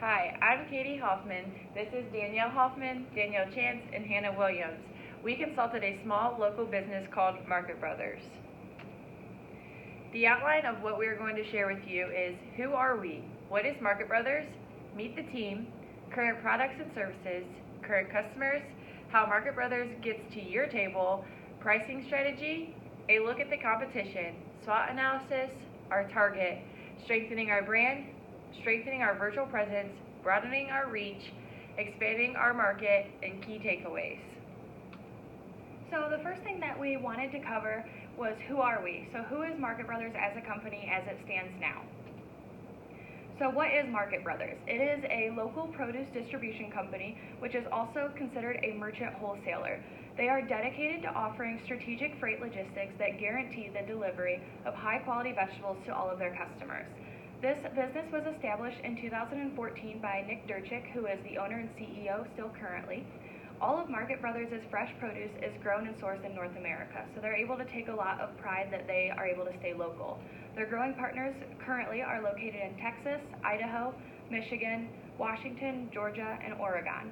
Hi, I'm Katie Hoffman. This is Danielle Hoffman, Danielle Chance, and Hannah Williams. We consulted a small local business called Market Brothers. The outline of what we are going to share with you is who are we? What is Market Brothers? Meet the team, current products and services, current customers, how Market Brothers gets to your table, pricing strategy, a look at the competition, SWOT analysis, our target, strengthening our brand, strengthening our virtual presence, broadening our reach, expanding our market, and key takeaways. So the first thing that we wanted to cover was who are we? So who is Market Brothers as a company as it stands now? So what is Market Brothers? It is a local produce distribution company, which is also considered a merchant wholesaler. They are dedicated to offering strategic freight logistics that guarantee the delivery of high-quality vegetables to all of their customers. This business was established in 2014 by Nick Durchik, who is the owner and CEO still currently. All of Market Brothers' fresh produce is grown and sourced in North America, so they're able to take a lot of pride that they are able to stay local. Their growing partners currently are located in Texas, Idaho, Michigan, Washington, Georgia, and Oregon.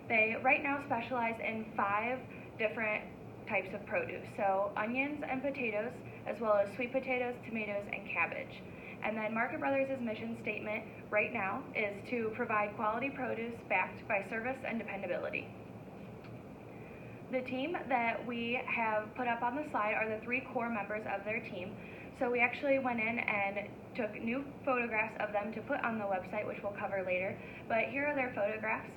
They right now specialize in 5 different types of produce, so onions and potatoes, as well as sweet potatoes, tomatoes, and cabbage. And then Market Brothers' mission statement right now is to provide quality produce backed by service and dependability. The team that we have put up on the slide are the 3 core members of their team. So we actually went in and took new photographs of them to put on the website, which we'll cover later. But here are their photographs.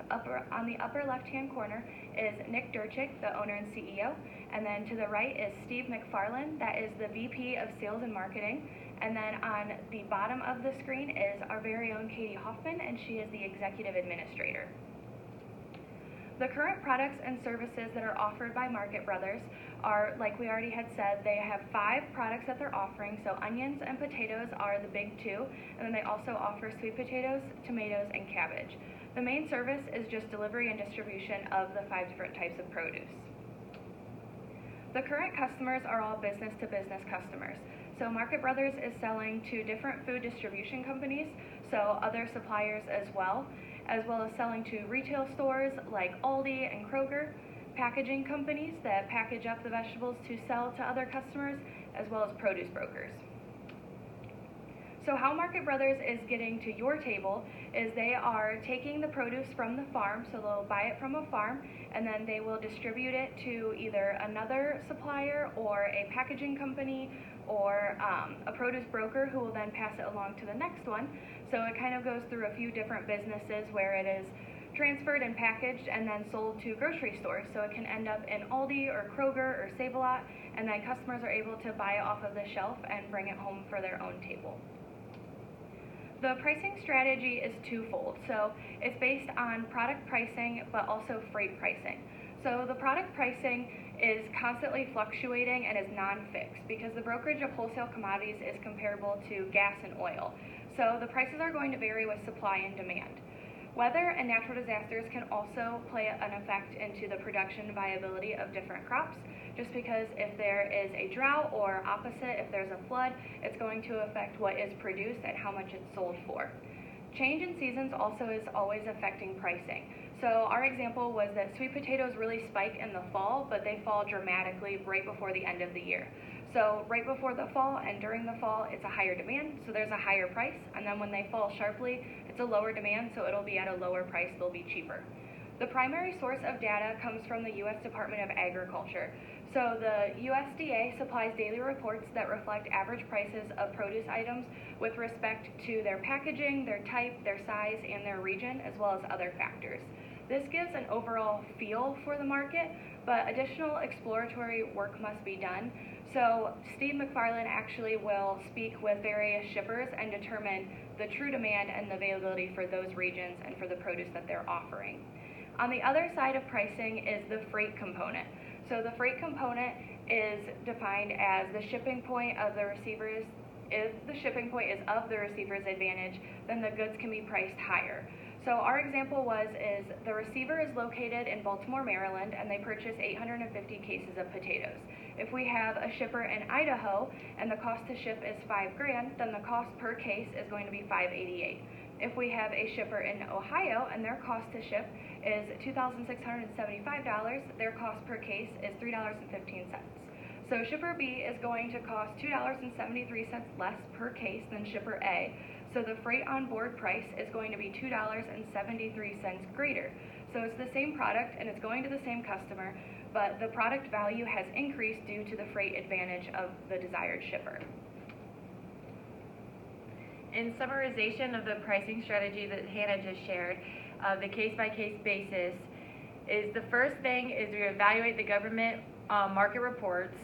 On the upper left-hand corner is Nick Durchik, the owner and CEO. And then to the right is Steve McFarland, that is the VP of Sales and Marketing. And then on the bottom of the screen is our very own Katie Hoffman, and she is the Executive Administrator. The current products and services that are offered by Market Brothers are, like we already had said, they have 5 products that they're offering. So onions and potatoes are the big 2, and then they also offer sweet potatoes, tomatoes, and cabbage. The main service is just delivery and distribution of the 5 different types of produce. The current customers are all business-to-business customers. So Market Brothers is selling to different food distribution companies, so other suppliers as well as selling to retail stores like Aldi and Kroger, packaging companies that package up the vegetables to sell to other customers, as well as produce brokers. So how Market Brothers is getting to your table is they are taking the produce from the farm, so they'll buy it from a farm, and then they will distribute it to either another supplier or a packaging company or a produce broker who will then pass it along to the next one. So it kind of goes through a few different businesses where it is transferred and packaged and then sold to grocery stores. So it can end up in Aldi or Kroger or Save-A-Lot, and then customers are able to buy it off of the shelf and bring it home for their own table. The pricing strategy is twofold. So it's based on product pricing, but also freight pricing. So the product pricing is constantly fluctuating and is non-fixed because the brokerage of wholesale commodities is comparable to gas and oil. So the prices are going to vary with supply and demand. Weather and natural disasters can also play an effect into the production viability of different crops, just because if there is a drought or opposite, if there's a flood, it's going to affect what is produced and how much it's sold for. Change in seasons also is always affecting pricing. So our example was that sweet potatoes really spike in the fall, but they fall dramatically right before the end of the year. So right before the fall and during the fall, it's a higher demand, so there's a higher price. And then when they fall sharply, it's a lower demand, so it'll be at a lower price, they'll be cheaper. The primary source of data comes from the U.S. Department of Agriculture. So the USDA supplies daily reports that reflect average prices of produce items with respect to their packaging, their type, their size, and their region, as well as other factors. This gives an overall feel for the market, but additional exploratory work must be done. So Steve McFarland actually will speak with various shippers and determine the true demand and the availability for those regions and for the produce that they're offering. On the other side of pricing is the freight component. So the freight component is defined as the shipping point of the receiver's. If the shipping point is of the receiver's advantage, then the goods can be priced higher. So our example is the receiver is located in Baltimore, Maryland, and they purchase 850 cases of potatoes. If we have a shipper in Idaho and the cost to ship is $5,000, then the cost per case is going to be $588. If we have a shipper in Ohio and their cost to ship is $2,675, their cost per case is $3.15. So shipper B is going to cost $2.73 less per case than shipper A. So the freight on board price is going to be $2.73 greater. So it's the same product and it's going to the same customer, but the product value has increased due to the freight advantage of the desired shipper. In summarization of the pricing strategy that Hannah just shared, the case-by-case basis is the first thing is we evaluate the government market reports,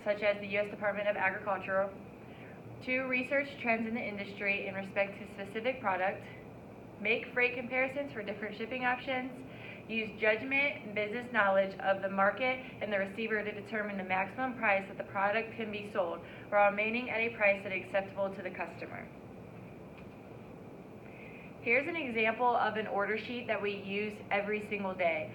such as the U.S. Department of Agriculture. 2, research trends in the industry in respect to specific product. Make freight comparisons for different shipping options. Use judgment and business knowledge of the market and the receiver to determine the maximum price that the product can be sold, while remaining at a price that is acceptable to the customer. Here's an example of an order sheet that we use every single day.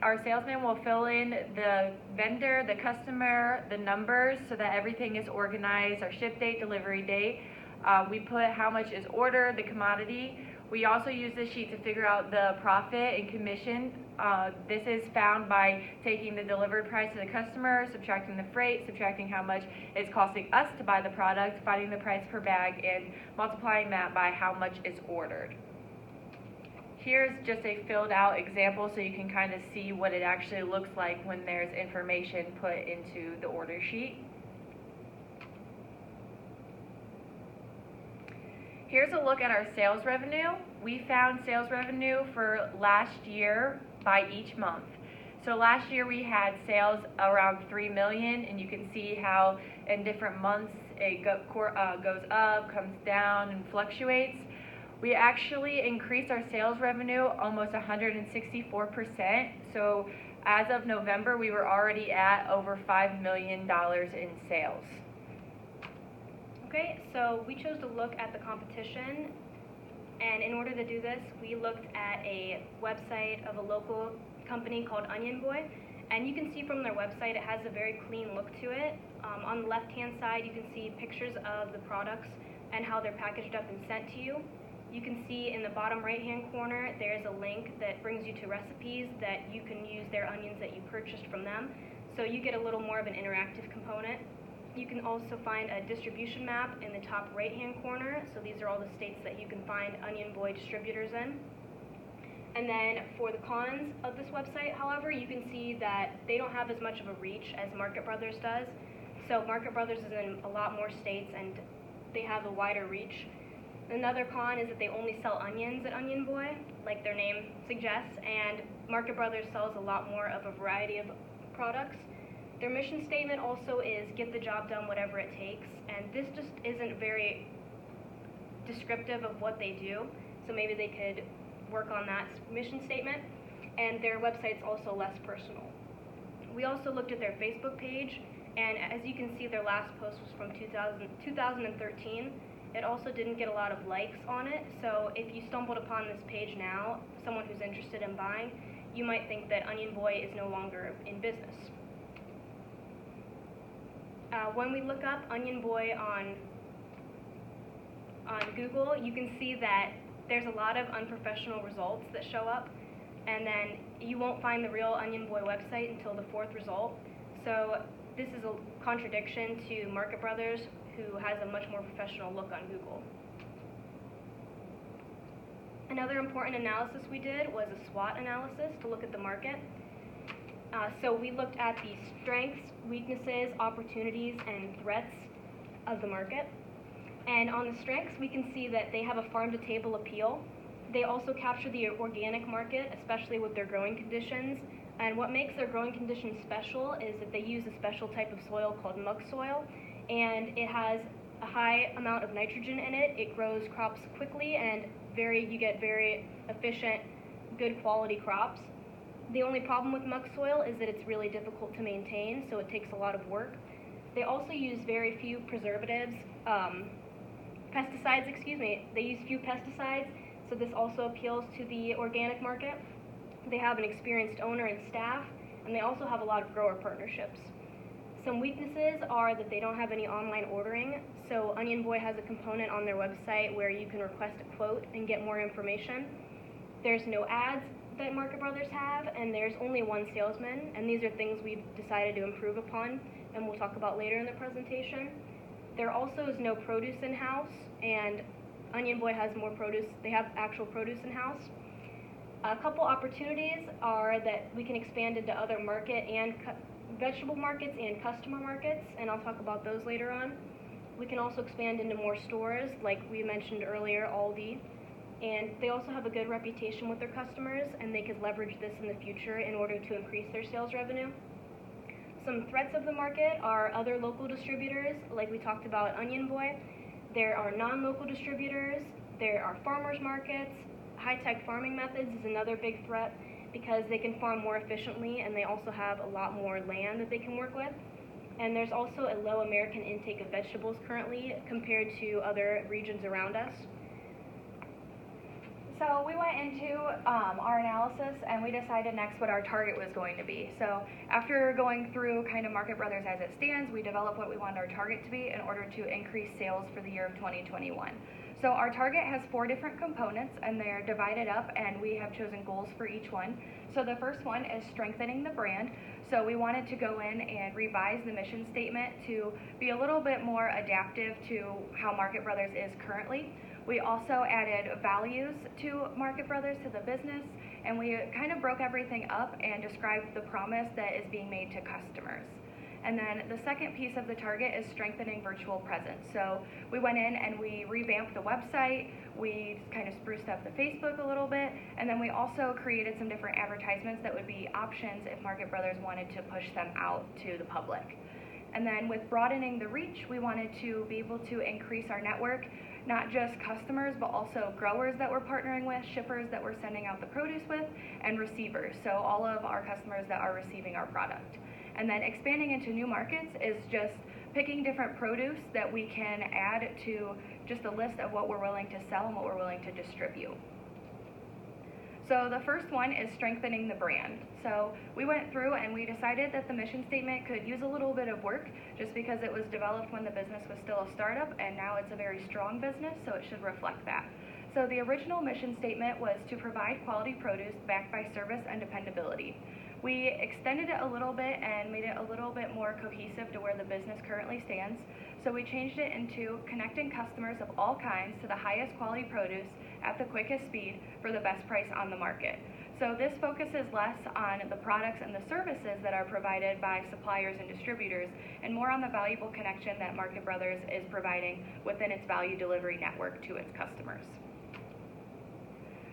Our salesman will fill in the vendor, the customer, the numbers so that everything is organized, our ship date, delivery date. We put how much is ordered, the commodity. We also use this sheet to figure out the profit and commission. This is found by taking the delivered price to the customer, subtracting the freight, subtracting how much it's costing us to buy the product, finding the price per bag, and multiplying that by how much is ordered. Here's just a filled out example so you can kind of see what it actually looks like when there's information put into the order sheet. Here's a look at our sales revenue. We found sales revenue for last year by each month. So last year we had sales around $3 million, and you can see how in different months it goes up, comes down, and fluctuates. We actually increased our sales revenue almost 164%. So as of November, we were already at over $5 million in sales. Okay, so we chose to look at the competition, and in order to do this, we looked at a website of a local company called Onion Boy, and you can see from their website it has a very clean look to it. On the left-hand side, you can see pictures of the products and how they're packaged up and sent to you. You can see in the bottom right-hand corner, there's a link that brings you to recipes that you can use their onions that you purchased from them, so you get a little more of an interactive component. You can also find a distribution map in the top right-hand corner, so these are all the states that you can find Onion Boy distributors in. And then for the cons of this website, however, you can see that they don't have as much of a reach as Market Brothers does. So Market Brothers is in a lot more states and they have a wider reach. Another con is that they only sell onions at Onion Boy, like their name suggests, and Market Brothers sells a lot more of a variety of products. Their mission statement also is get the job done whatever it takes, and this just isn't very descriptive of what they do, so maybe they could work on that mission statement, and their website's also less personal. We also looked at their Facebook page, and as you can see, their last post was from 2013. It also didn't get a lot of likes on it, so if you stumbled upon this page now, someone who's interested in buying, you might think that Onion Boy is no longer in business. When we look up Onion Boy on Google, you can see that there's a lot of unprofessional results that show up, and then you won't find the real Onion Boy website until the 4th result. So this is a contradiction to Market Brothers, who has a much more professional look on Google. Another important analysis we did was a SWOT analysis to look at the market. So we looked at the strengths, weaknesses, opportunities, and threats of the market. And on the strengths, we can see that they have a farm-to-table appeal. They also capture the organic market, especially with their growing conditions. And what makes their growing conditions special is that they use a special type of soil called muck soil, and it has a high amount of nitrogen in it. It grows crops quickly, and you get very efficient, good quality crops. The only problem with muck soil is that it's really difficult to maintain, so it takes a lot of work. They also use very few preservatives, They use few pesticides, so this also appeals to the organic market. They have an experienced owner and staff, and they also have a lot of grower partnerships. Some weaknesses are that they don't have any online ordering. So Onion Boy has a component on their website where you can request a quote and get more information. There's no ads that Market Brothers have, and there's only one salesman, and these are things we've decided to improve upon and we'll talk about later in the presentation. There also is no produce in-house, and Onion Boy has more produce. They have actual produce in-house. A couple opportunities are that we can expand into other market and vegetable markets and customer markets, and I'll talk about those later on. We can also expand into more stores, like we mentioned earlier, Aldi, and they also have a good reputation with their customers, and they could leverage this in the future in order to increase their sales revenue. Some threats of the market are other local distributors, like we talked about Onion Boy. There are non-local distributors, there are farmers markets. High-tech farming methods is another big threat because they can farm more efficiently and they also have a lot more land that they can work with. And there's also a low American intake of vegetables currently compared to other regions around us. So we went into our analysis and we decided next what our target was going to be. So after going through kind of Market Brothers as it stands, we developed what we wanted our target to be in order to increase sales for the year of 2021. So our target has 4 different components and they're divided up and we have chosen goals for each one. So the first one is strengthening the brand. So we wanted to go in and revise the mission statement to be a little bit more adaptive to how Market Brothers is currently. We also added values to Market Brothers, to the business, and we kind of broke everything up and described the promise that is being made to customers. And then the second piece of the target is strengthening virtual presence. So we went in and we revamped the website, we kind of spruced up the Facebook a little bit, and then we also created some different advertisements that would be options if Market Brothers wanted to push them out to the public. And then with broadening the reach, we wanted to be able to increase our network, not just customers, but also growers that we're partnering with, shippers that we're sending out the produce with, and receivers, so all of our customers that are receiving our product. And then expanding into new markets is just picking different produce that we can add to just a list of what we're willing to sell and what we're willing to distribute. So the first one is strengthening the brand. So we went through and we decided that the mission statement could use a little bit of work just because it was developed when the business was still a startup and now it's a very strong business, so it should reflect that. So the original mission statement was to provide quality produce backed by service and dependability. We extended it a little bit and made it a little bit more cohesive to where the business currently stands. So we changed it into connecting customers of all kinds to the highest quality produce at the quickest speed for the best price on the market. So this focuses less on the products and the services that are provided by suppliers and distributors and more on the valuable connection that Market Brothers is providing within its value delivery network to its customers.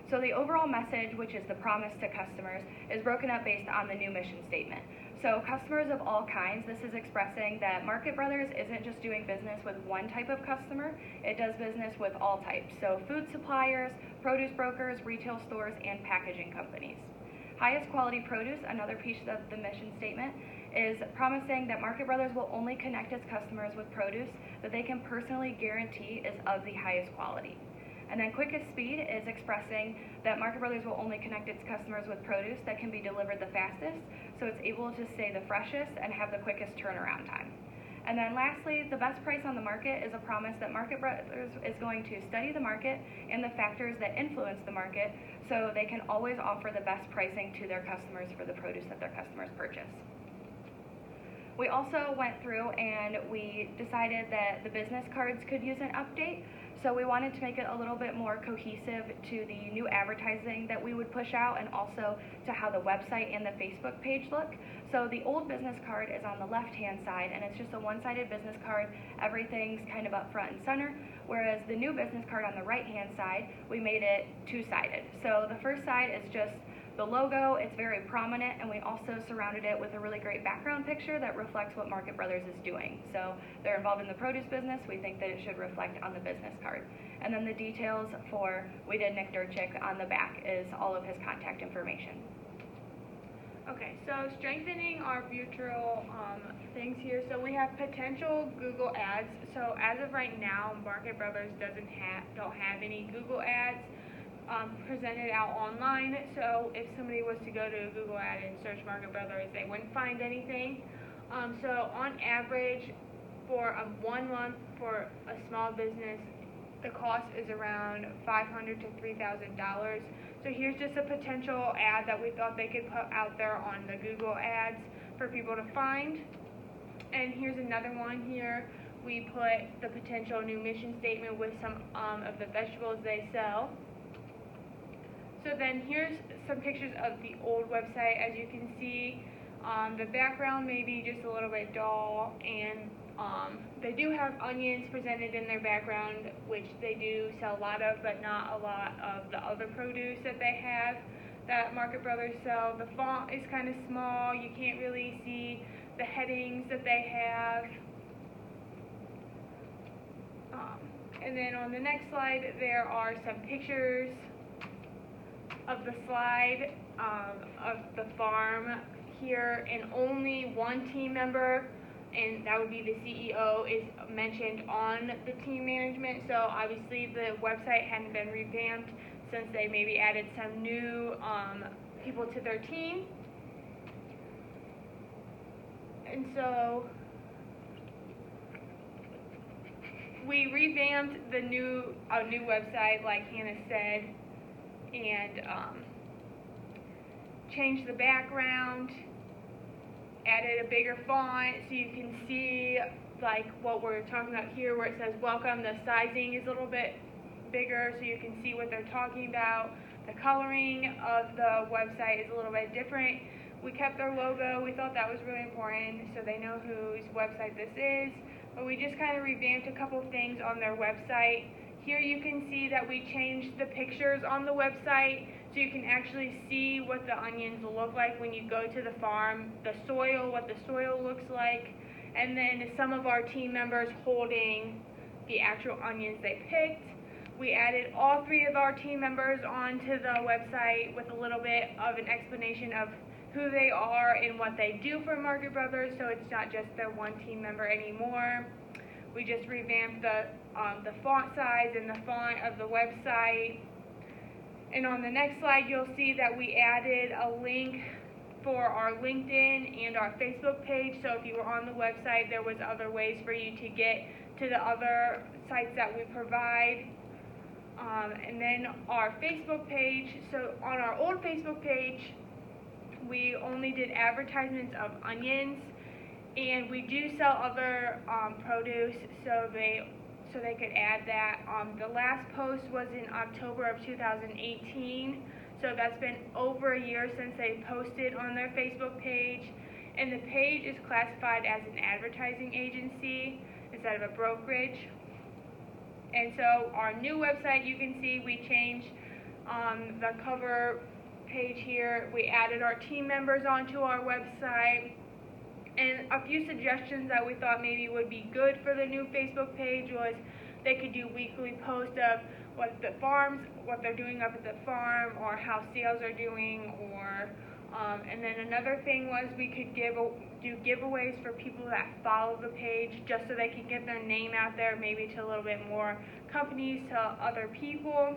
So the overall message, which is the promise to customers, is broken up based on the new mission statement. So customers of all kinds, this is expressing that Market Brothers isn't just doing business with one type of customer, it does business with all types. So food suppliers, produce brokers, retail stores, and packaging companies. Highest quality produce, another piece of the mission statement, is promising that Market Brothers will only connect its customers with produce that they can personally guarantee is of the highest quality. And then quickest speed is expressing that Market Brothers will only connect its customers with produce that can be delivered the fastest, so it's able to stay the freshest and have the quickest turnaround time. And then lastly, the best price on the market is a promise that Market Brothers is going to study the market and the factors that influence the market so they can always offer the best pricing to their customers for the produce that their customers purchase. We also went through and we decided that the business cards could use an update. So we wanted to make it a little bit more cohesive to the new advertising that we would push out and also to how the website and the Facebook page look. So the old business card is on the left-hand side and it's just a one-sided business card. Everything's kind of up front and center. Whereas the new business card on the right-hand side, we made it two-sided. So the first side is just the logo, it's very prominent, and we also surrounded it with a really great background picture that reflects what Market Brothers is doing. So they're involved in the produce business, we think that it should reflect on the business card. And then the details for We Did Nick Durchick on the back is all of his contact information. Okay, so strengthening our future things here. So we have potential Google ads. So as of right now, Market Brothers don't have any Google ads presented out online. So if somebody was to go to a Google ad and search Market Brothers, they wouldn't find anything. So on average, for a 1 month for a small business, the cost is around $500 to $3,000. So here's just a potential ad that we thought they could put out there on the Google Ads for people to find. And here's another one here. We put the potential new mission statement with some of the vegetables they sell. So then here's some pictures of the old website. As you can see, the background may be just a little bit dull, and they do have onions presented in their background, which they do sell a lot of, but not a lot of the other produce that they have that Market Brothers sell. The font is kind of small. You can't really see the headings that they have. And then on the next slide, there are some pictures of the slide of the farm here, and only one team member, and that would be the CEO, is mentioned on the team management. So obviously the website hadn't been revamped since they maybe added some new people to their team. And so we revamped the new website, like Hannah said, and changed the background, added a bigger font so you can see like what we're talking about here, where it says welcome. The sizing is a little bit bigger so you can see what they're talking about. The coloring of the website is a little bit different. We kept their logo. We thought that was really important so they know whose website this is. But we just kind of revamped a couple things on their website. Here you can see that we changed the pictures on the website so you can actually see what the onions look like when you go to the farm, the soil, what the soil looks like, and then some of our team members holding the actual onions they picked. We added all 3 of our team members onto the website with a little bit of an explanation of who they are and what they do for Market Brothers, so it's not just their one team member anymore. We just revamped the font size and the font of the website. And on the next slide, you'll see that we added a link for our LinkedIn and our Facebook page. So if you were on the website, there was other ways for you to get to the other sites that we provide. And then our Facebook page. So on our old Facebook page, we only did advertisements of onions, and we do sell other produce, so they could add that. The last post was in October of 2018, so that's been over a year since they posted on their Facebook page, and the page is classified as an advertising agency instead of a brokerage. And so our new website, you can see we changed the cover page here. We added our team members onto our website, and a few suggestions that we thought maybe would be good for the new Facebook page was they could do weekly posts of what they're doing up at the farm, or how sales are doing, or and then another thing was we could do giveaways for people that follow the page, just so they could get their name out there, maybe to a little bit more companies, to other people.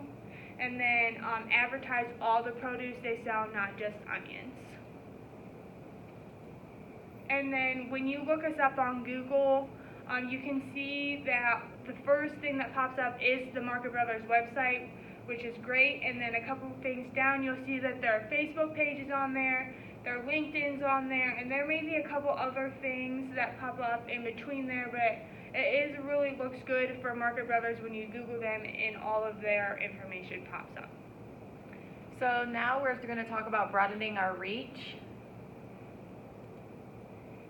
And then advertise all the produce they sell, not just onions. And then when you look us up on Google, you can see that the first thing that pops up is the Market Brothers website, which is great. And then a couple of things down, you'll see that their Facebook page is on there, their LinkedIn's on there, and there may be a couple other things that pop up in between there, but it really looks good for Market Brothers when you Google them and all of their information pops up. So now we're going to talk about broadening our reach.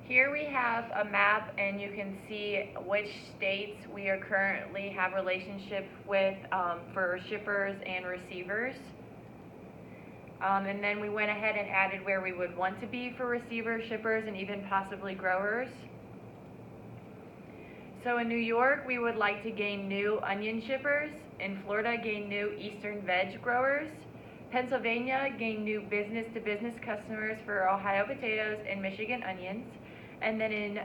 Here we have a map, and you can see which states we are currently have relationship with for shippers and receivers. And then we went ahead and added where we would want to be for receivers, shippers, and even possibly growers. So in New York, we would like to gain new onion shippers. In Florida, gain new Eastern veg growers. Pennsylvania, gain new business-to-business customers for Ohio potatoes and Michigan onions. And then in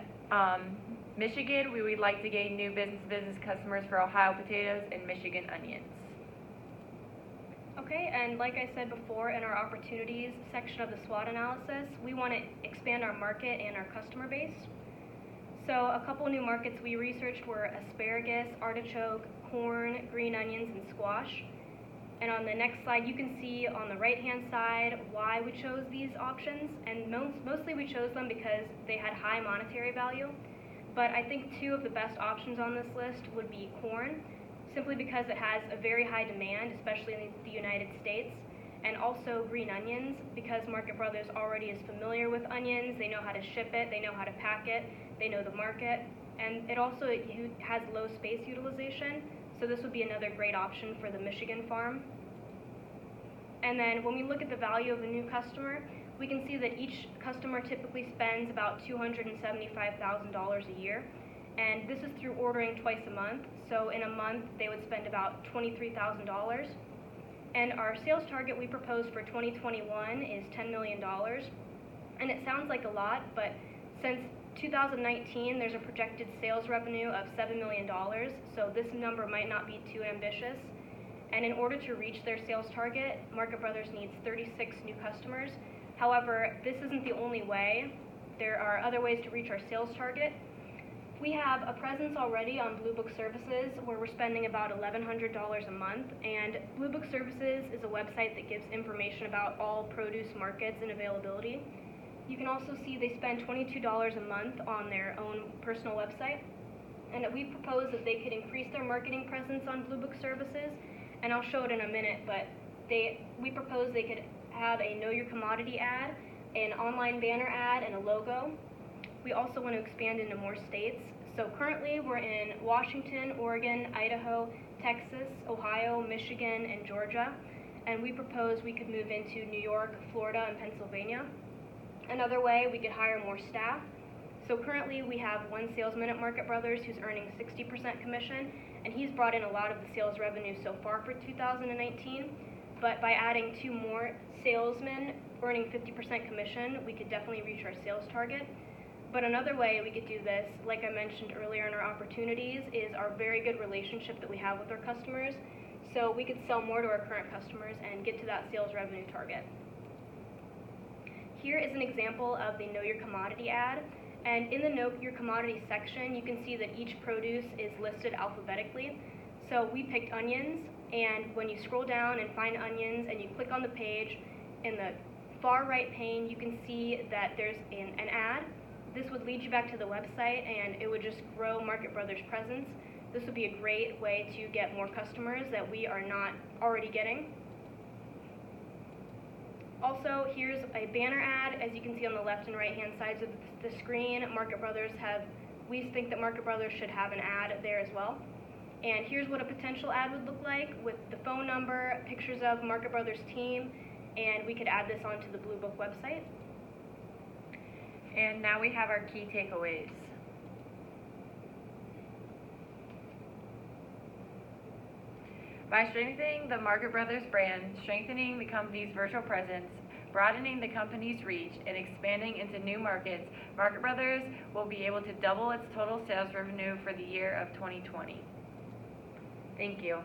Michigan, we would like to gain new business-to-business customers for Ohio potatoes and Michigan onions. Okay, and like I said before, in our opportunities section of the SWOT analysis, we want to expand our market and our customer base. So a couple new markets we researched were asparagus, artichoke, corn, green onions, and squash. And on the next slide, you can see on the right-hand side why we chose these options. And mostly we chose them because they had high monetary value. But I think two of the best options on this list would be corn, simply because it has a very high demand, especially in the United States, and also green onions, because Market Brothers already is familiar with onions. They know how to ship it, they know how to pack it, they know the market, and it also has low space utilization, so this would be another great option for the Michigan farm. And then when we look at the value of a new customer, we can see that each customer typically spends about $275,000 a year, and this is through ordering twice a month. So in a month, they would spend about $23,000. And our sales target we proposed for 2021 is $10 million. And it sounds like a lot, but since 2019, there's a projected sales revenue of $7 million, so this number might not be too ambitious. And in order to reach their sales target, Market Brothers needs 36 new customers. However, this isn't the only way. There are other ways to reach our sales target. We have a presence already on Blue Book Services where we're spending about $1,100 a month, and Blue Book Services is a website that gives information about all produce markets and availability. You can also see they spend $22 a month on their own personal website, and we propose that they could increase their marketing presence on Blue Book Services, and I'll show it in a minute, but we propose they could have a Know Your Commodity ad, an online banner ad, and a logo. We also want to expand into more states. So currently we're in Washington, Oregon, Idaho, Texas, Ohio, Michigan, and Georgia. And we propose we could move into New York, Florida, and Pennsylvania. Another way, we could hire more staff. So currently we have one salesman at Market Brothers who's earning 60% commission, and he's brought in a lot of the sales revenue so far for 2019. But by adding 2 more salesmen earning 50% commission, we could definitely reach our sales target. But another way we could do this, like I mentioned earlier in our opportunities, is our very good relationship that we have with our customers. So we could sell more to our current customers and get to that sales revenue target. Here is an example of the Know Your Commodity ad. And in the Know Your Commodity section, you can see that each produce is listed alphabetically. So we picked onions, and when you scroll down and find onions and you click on the page, in the far right pane, you can see that there's an ad. This would lead you back to the website, and it would just grow Market Brothers' presence. This would be a great way to get more customers that we are not already getting. Also, here's a banner ad. As you can see on the left and right-hand sides of the screen, we think that Market Brothers should have an ad there as well. And here's what a potential ad would look like with the phone number, pictures of Market Brothers' team, and we could add this onto the Blue Book website. And now we have our key takeaways. By strengthening the Market Brothers brand, strengthening the company's virtual presence, broadening the company's reach, and expanding into new markets, Market Brothers will be able to double its total sales revenue for the year of 2020. Thank you.